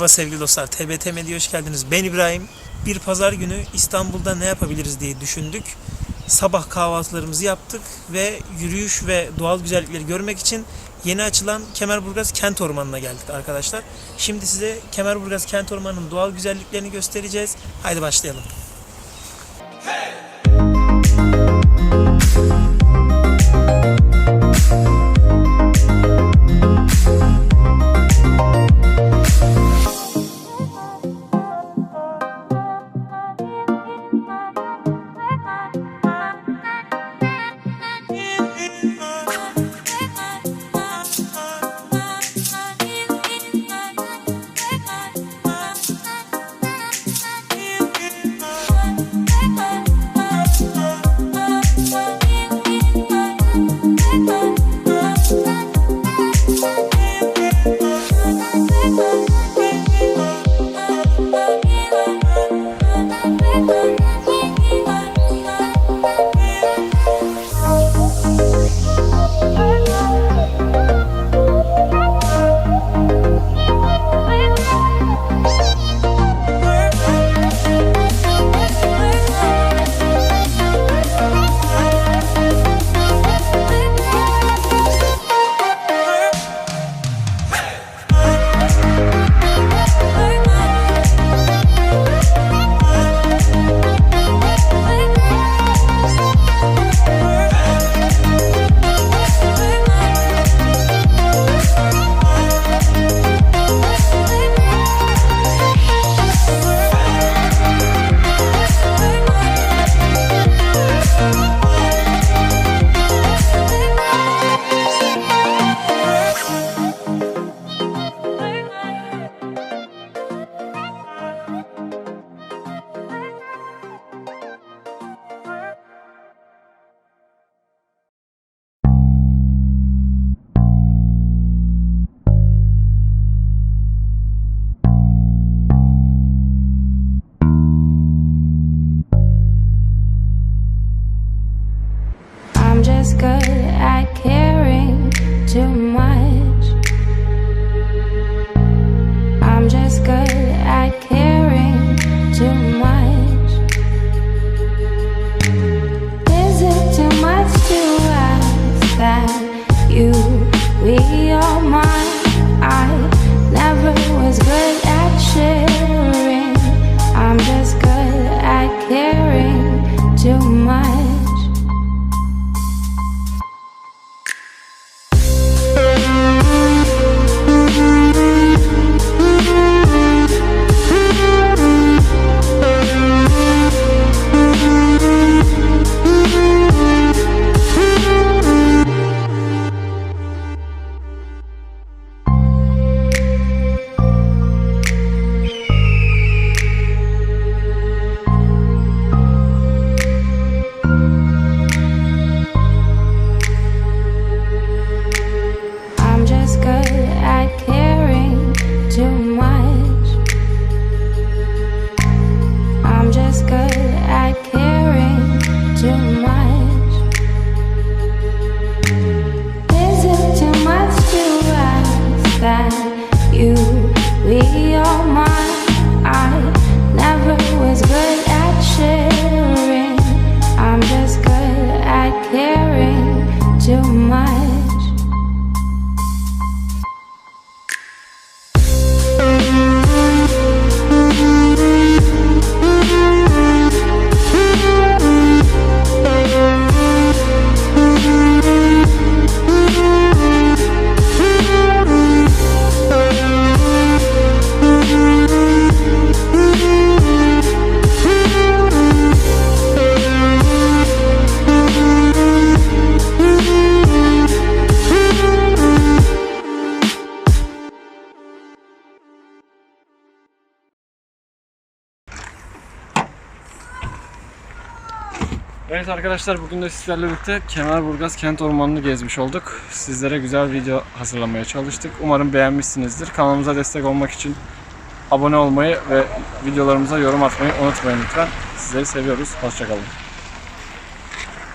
sevgili dostlar, TBT Medya'ya hoş geldiniz. Ben İbrahim. Bir pazar günü İstanbul'da ne yapabiliriz diye düşündük. Sabah kahvaltılarımızı yaptık ve yürüyüş ve doğal güzellikleri görmek için yeni açılan Kemerburgaz Kent Ormanı'na geldik arkadaşlar. Şimdi size Kemerburgaz Kent Ormanı'nın doğal güzelliklerini göstereceğiz. Haydi başlayalım. Good at caring too much. I'm just good at caring too much. Is it too much to ask that you be all mine? I never was good at sharing. I'm just good at caring too much. Evet arkadaşlar, bugün de sizlerle birlikte Kemerburgaz Kent Ormanı'nı gezmiş olduk. Sizlere güzel video hazırlamaya çalıştık. Umarım beğenmişsinizdir. Kanalımıza destek olmak için abone olmayı ve videolarımıza yorum atmayı unutmayın lütfen. Sizleri seviyoruz. Hoşça kalın.